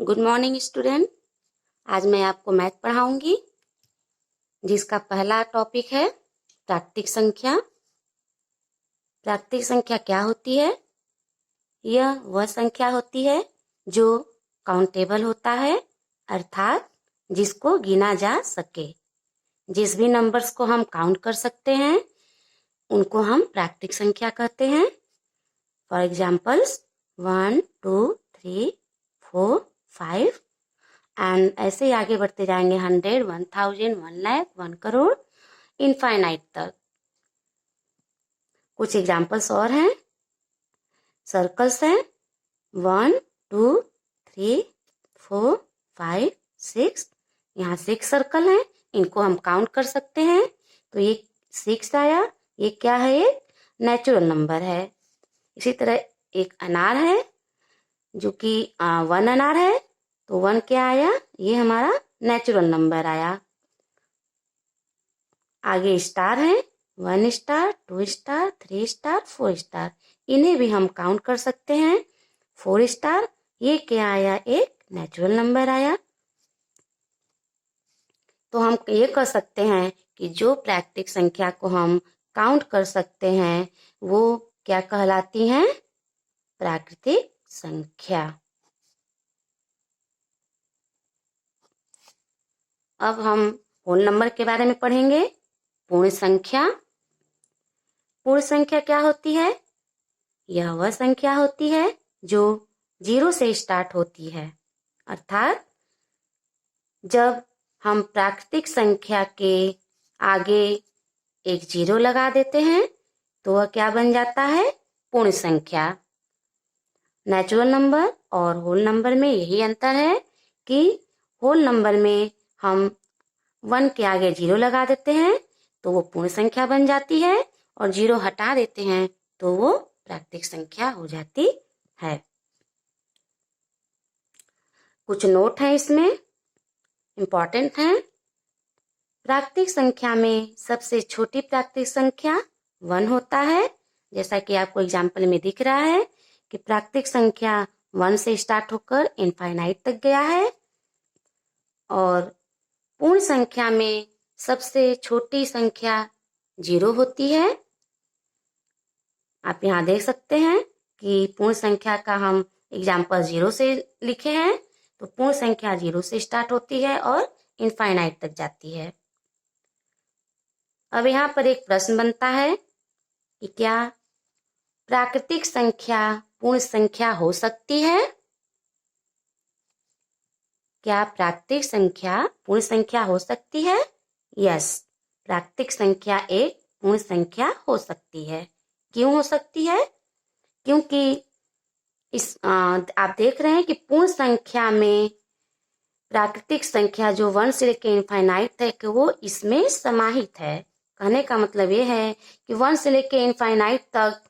Good morning student. आज मैं आपको मैथ पढ़ाऊंगी, जिसका पहला टॉपिक है प्राकृतिक संख्या। प्राकृतिक संख्या क्या होती है? यह वह संख्या होती है जो काउंटेबल होता है, अर्थात जिसको गिना जा सके। जिस भी नंबर्स को हम काउंट कर सकते हैं उनको हम प्राकृतिक संख्या कहते हैं। फॉर एग्जाम्पल्स 1, 2, 3, 4, 5 एंड ऐसे ही आगे बढ़ते जाएंगे 100, 1000, 1 लाख, 1 करोड़, इनफाइनाइट तक। कुछ एग्जाम्पल्स और हैं। सर्कल्स हैं 1, 2, 3, 4, 5, 6। यहाँ 6 सर्कल हैं, इनको हम काउंट कर सकते हैं। तो ये 6 आया, ये क्या है? ये नेचुरल नंबर है। इसी तरह एक अनार है जो कि 1 अनार है, तो 1 क्या आया? ये हमारा नेचुरल नंबर आया। आगे स्टार है 1 स्टार, 2 स्टार, 3 स्टार, 4 स्टार। इन्हें भी हम काउंट कर सकते हैं। 4 स्टार, ये क्या आया? एक नेचुरल नंबर आया। तो हम ये कह सकते हैं कि जो प्राकृतिक संख्या को हम काउंट कर सकते हैं वो क्या कहलाती हैं? प्राकृतिक संख्या। अब हम होल नंबर के बारे में पढ़ेंगे। पूर्ण संख्या। पूर्ण संख्या क्या होती है? यह वह संख्या होती है जो 0 से स्टार्ट होती है, अर्थात जब हम प्राकृतिक संख्या के आगे एक 0 लगा देते हैं तो वह क्या बन जाता है? पूर्ण संख्या। नेचुरल नंबर और होल नंबर में यही अंतर है कि होल नंबर में हम 1 के आगे 0 लगा देते हैं तो वो पूर्ण संख्या बन जाती है, और 0 हटा देते हैं तो वो प्राकृतिक संख्या हो जाती है। कुछ नोट हैं इसमें, इम्पॉर्टेंट हैं। प्राकृतिक संख्या में सबसे छोटी प्राकृतिक संख्या 1 होता है, जैसा कि आपको एग्जाम्पल में दिख रहा है कि प्राकृतिक संख्या 1 से स्टार्ट होकर इनफाइनाइट तक गया है। और पूर्ण संख्या में सबसे छोटी संख्या 0 होती है। आप यहाँ देख सकते हैं कि पूर्ण संख्या का हम एग्जाम्पल 0 से लिखे हैं, तो पूर्ण संख्या 0 से स्टार्ट होती है और इनफाइनाइट तक जाती है। अब यहाँ पर एक प्रश्न बनता है कि क्या प्राकृतिक संख्या पूर्ण संख्या हो सकती है? क्या प्राकृतिक संख्या पूर्ण संख्या हो सकती है? यस, प्राकृतिक संख्या एक पूर्ण संख्या हो सकती है। क्यों हो सकती है? क्योंकि आप देख रहे हैं कि पूर्ण संख्या में प्राकृतिक संख्या जो 1 से लेकर इनफाइनाइट है कि वो इसमें समाहित है। कहने का मतलब ये है कि 1 से लेकर इनफाइनाइट तक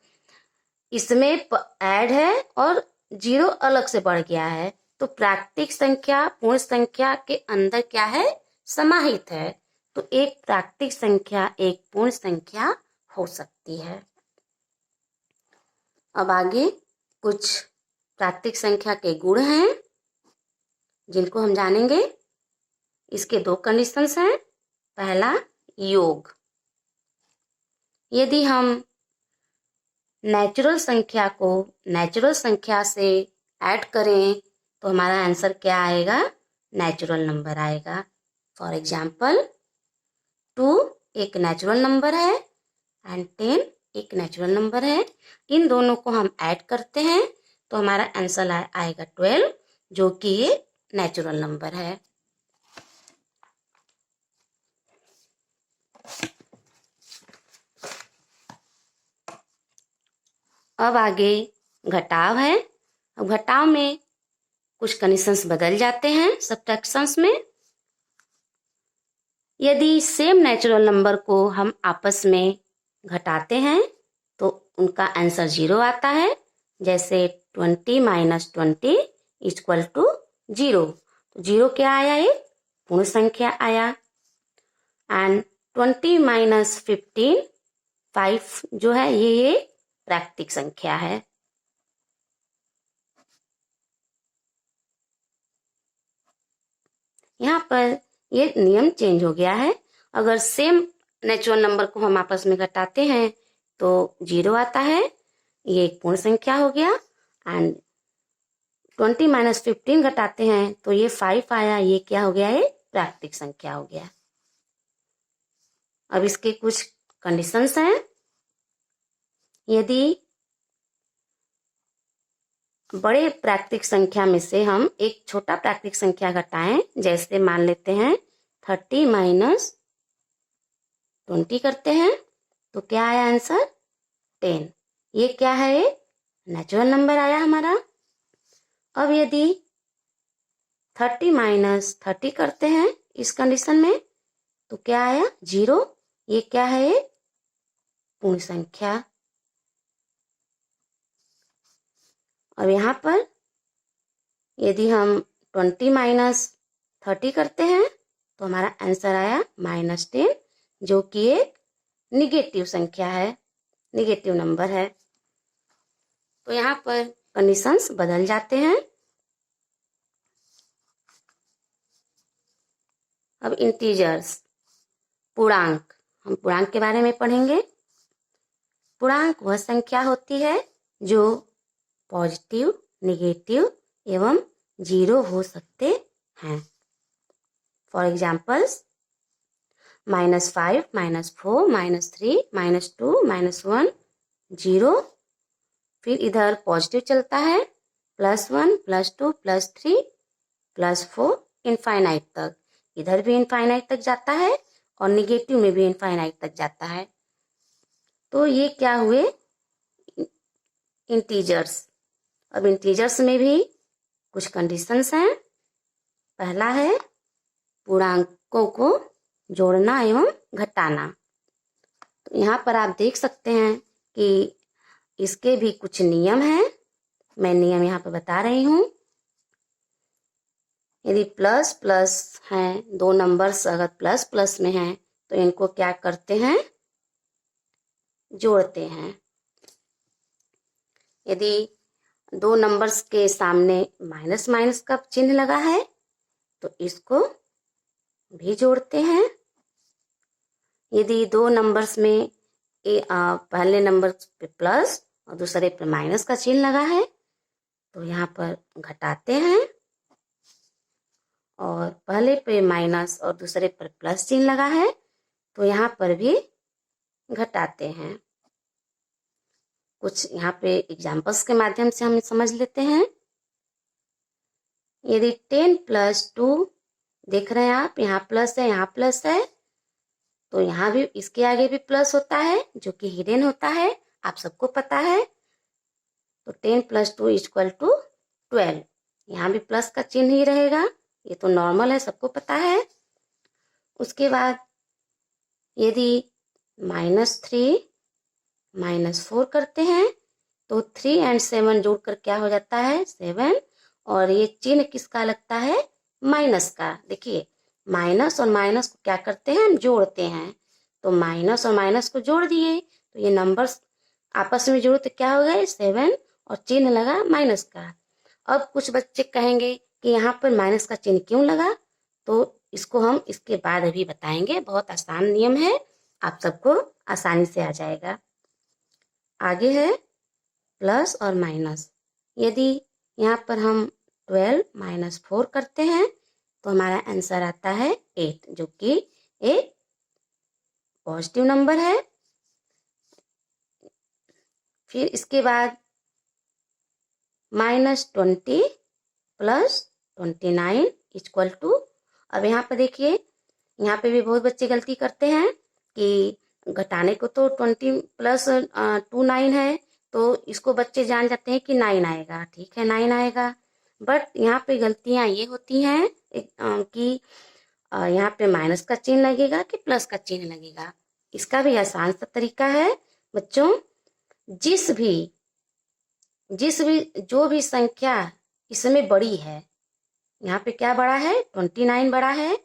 इसमें ऐड है और 0 अलग से बढ़ गया है। तो प्राकृतिक संख्या पूर्ण संख्या के अंदर क्या है? समाहित है। तो एक प्राकृतिक संख्या एक पूर्ण संख्या हो सकती है। अब आगे कुछ प्राकृतिक संख्या के गुण हैं जिनको हम जानेंगे। इसके 2 कंडीशंस हैं। पहला, योग। यदि हम नेचुरल संख्या को नेचुरल संख्या से ऐड करें तो हमारा आंसर क्या आएगा? नेचुरल नंबर आएगा। फॉर एग्जाम्पल 2 एक नेचुरल नंबर है एंड 10 एक नेचुरल नंबर है। इन दोनों को हम ऐड करते हैं तो हमारा आंसर आएगा 12, जो कि ये नेचुरल नंबर है। अब आगे घटाव है। अब घटाव में कुछ कंडीशंस बदल जाते हैं सब्ट्रैक्शंस में। यदि सेम नेचुरल नंबर को हम आपस में घटाते हैं तो उनका आंसर 0 आता है। जैसे 20 माइनस 20 इक्वल टू 0। तो 0 क्या आया? एक पूर्ण संख्या आया। एंड 20 माइनस 15 5 जो है ये प्राकृतिक संख्या है। यहाँ पर ये नियम चेंज हो गया है। अगर सेम नेचुरल नंबर को हम आपस में घटाते हैं तो 0 आता है, ये एक पूर्ण संख्या हो गया। एंड 20 माइनस 15 घटाते हैं तो ये 5 आया, ये क्या हो गया, ये प्राकृतिक संख्या हो गया। अब इसके कुछ कंडीशंस हैं। यदि बड़े प्राकृतिक संख्या में से हम एक छोटा प्राकृतिक संख्या घटाएं, जैसे मान लेते हैं 30 माइनस 20 करते हैं, तो क्या आया आंसर, 10। ये क्या है, ये नेचुरल नंबर आया हमारा। अब यदि 30 माइनस 30 करते हैं इस कंडीशन में, तो क्या आया, 0। ये क्या है, ये पूर्ण संख्या। अब यहाँ पर यदि हम 20 माइनस 30 करते हैं तो हमारा आंसर आया -10, जो कि एक निगेटिव संख्या है, निगेटिव नंबर है। तो यहाँ पर कंडीशंस बदल जाते हैं। अब इंटीजर्स, पूर्णांक, हम पूर्णांक के बारे में पढ़ेंगे। पूर्णांक वह संख्या होती है जो पॉजिटिव, निगेटिव एवं 0 हो सकते हैं। For examples, -5, -4, -3, -2, -1, 0। फिर इधर पॉजिटिव चलता है, +1, +2, +3, +4, इनफाइनाइट तक। इधर भी इनफाइनाइट तक जाता है और निगेटिव में भी इनफाइनाइट तक जाता है। तो ये क्या हुए, इंटीजर्स। अब इंटीजर्स में भी कुछ कंडीशंस हैं। पहला है पूर्णांकों को जोड़ना एवं घटाना। तो यहाँ पर आप देख सकते हैं कि इसके भी कुछ नियम हैं। मैं नियम यहाँ पर बता रही हूँ। यदि प्लस प्लस हैं, दो नंबर्स अगर प्लस प्लस में हैं तो इनको क्या करते हैं, जोड़ते हैं। यदि दो नंबर्स के सामने माइनस माइनस का चिन्ह लगा है तो इसको भी जोड़ते हैं। यदि दो नंबर्स में पहले नंबर पे प्लस और दूसरे पे माइनस का चिन्ह लगा है तो यहाँ पर घटाते हैं, और पहले पे माइनस और दूसरे पर प्लस चिन्ह लगा है तो यहाँ पर भी घटाते हैं। कुछ यहाँ पे एग्जाम्पल्स के माध्यम से हम समझ लेते हैं। यदि 10 + 2 देख रहे हैं आप, यहाँ प्लस है, यहाँ प्लस है, तो यहाँ भी इसके आगे भी प्लस होता है जो कि हिडन होता है, आप सबको पता है। तो 10 + 2 = 12। यहाँ भी प्लस का चिन्ह ही रहेगा, ये तो नॉर्मल है, सबको पता है। उसके बाद यदि -3 -4 करते हैं तो 3 और 7 जोड़कर क्या हो जाता है, 7। और ये चिन्ह किसका लगता है, माइनस का। देखिए माइनस और माइनस को क्या करते हैं, हम जोड़ते हैं। तो माइनस और माइनस को जोड़ दिए तो ये नंबर्स आपस में जोड़े तो क्या हो गए, 7, और चिन्ह लगा माइनस का। अब कुछ बच्चे कहेंगे कि यहाँ पर माइनस का चिन्ह क्यों लगा, तो इसको हम इसके बाद अभी बताएंगे। बहुत आसान नियम है, आप सबको आसानी से आ जाएगा। आगे है प्लस और माइनस। यदि यहाँ पर हम 12 - 4 करते हैं तो हमारा आंसर आता है 8, जो कि एक पॉजिटिव नंबर है। फिर इसके बाद -20 + 29 = अब यहाँ पर देखिए, यहाँ पे भी बहुत बच्चे गलती करते हैं कि घटाने को तो 20 + 29 है, तो इसको बच्चे जान जाते हैं कि 9 आएगा। ठीक है, 9 आएगा, बट यहाँ पे गलतियाँ ये होती हैं कि यहाँ पे माइनस का चिन्ह लगेगा कि प्लस का चिन्ह लगेगा। इसका भी आसान सा तरीका है बच्चों। जो भी संख्या इसमें बड़ी है, यहाँ पे क्या बड़ा है, 29 बड़ा है,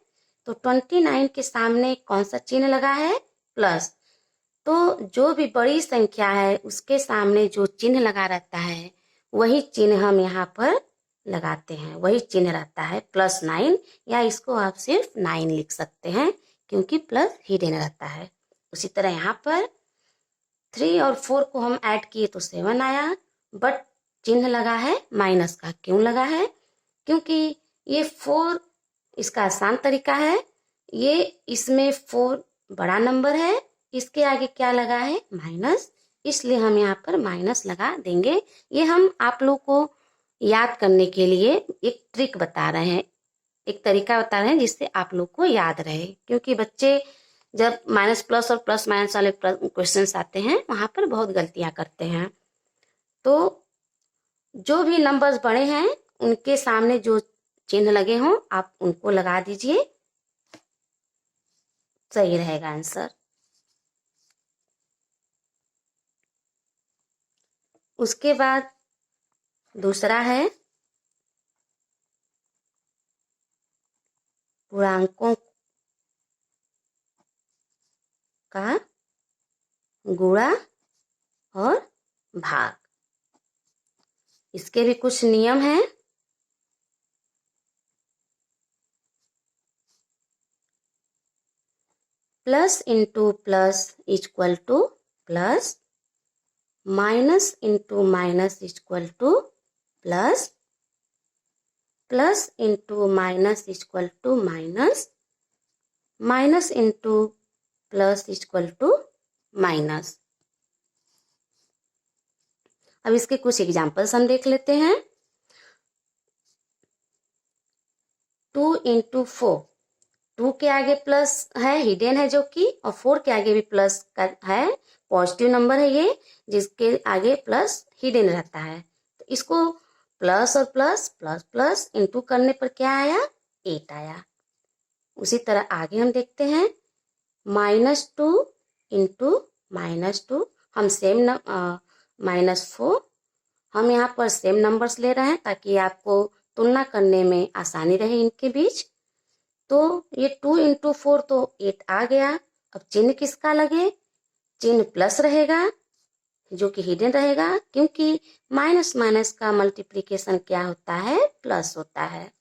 तो 29 के सामने कौन सा चिन्ह लगा है, प्लस। तो जो भी बड़ी संख्या है उसके सामने जो चिन्ह लगा रहता है वही चिन्ह हम यहाँ पर लगाते हैं, वही चिन्ह रहता है +9, या इसको आप सिर्फ 9 लिख सकते हैं क्योंकि प्लस हिडन रहता है। उसी तरह यहाँ पर 3 और 4 को हम ऐड किए तो 7 आया, बट चिन्ह लगा है माइनस का। क्यों लगा है? क्योंकि ये 4 इसका आसान तरीका है, ये इसमें 4 बड़ा नंबर है, इसके आगे क्या लगा है? माइनस, इसलिए हम यहाँ पर माइनस लगा देंगे। ये हम आप लोग को याद करने के लिए एक ट्रिक बता रहे हैं, एक तरीका बता रहे हैं जिससे आप लोग को याद रहे, क्योंकि बच्चे जब माइनस प्लस और प्लस माइनस वाले क्वेश्चंस आते हैं वहाँ पर बहुत गलतियाँ करते हैं। तो जो भी नंबर्स बड़े हैं उनके सामने जो चिन्ह लगे हों आप उनको लगा दीजिए, सही रहेगा आंसर। उसके बाद दूसरा है पूर्णांकों का गुणा और भाग। इसके भी कुछ नियम हैं। Plus into plus equal to plus, minus into minus equal to plus, plus into minus equal to minus, minus into plus equal to minus. अब इसके कुछ एग्जाम्पल्स हम देख लेते हैं। 2 इंटू 4, 2 के आगे प्लस है, हिडन है जो कि, और 4 के आगे भी प्लस का है, पॉजिटिव नंबर है ये, जिसके आगे प्लस हिडन रहता है। तो इसको प्लस और प्लस प्लस प्लस इंटू करने पर क्या आया? 8 आया। उसी तरह आगे हम देखते हैं -2 इंटू -2, हम सेम -4, हम यहाँ पर सेम नंबर्स ले रहे हैं ताकि आपको तुलना करने में आसानी रहे इनके बीच। तो ये 2 इंटू 4 तो 8 आ गया। अब चिन्ह किसका लगे? चिन्ह प्लस रहेगा जो कि हिडन रहेगा, क्योंकि माइनस माइनस का मल्टीप्लिकेशन क्या होता है? प्लस होता है,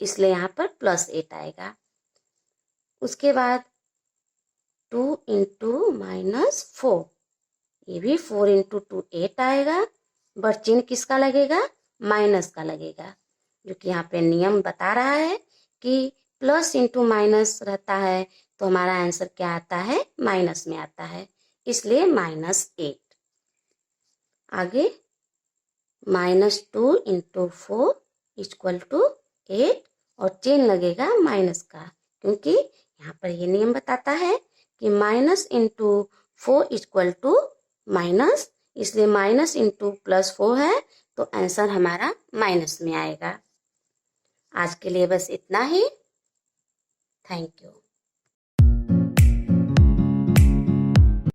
इसलिए यहाँ पर +8 आएगा। उसके बाद 2 इंटू -4, ये भी 4 इंटू 2 8 आएगा, बट चिन्ह किसका लगेगा? माइनस का लगेगा, जो कि यहाँ पे नियम बता रहा है कि प्लस इंटू माइनस रहता है तो हमारा आंसर क्या आता है? माइनस में आता है, इसलिए -8। आगे -2 इंटू 4 इक्वल टू 8, और चिन्ह लगेगा माइनस का, क्योंकि यहाँ पर ये नियम बताता है कि minus into 4 equal to minus, इसलिए माइनस इंटू +4 है तो आंसर हमारा माइनस में आएगा। आज के लिए बस इतना ही। Thank you.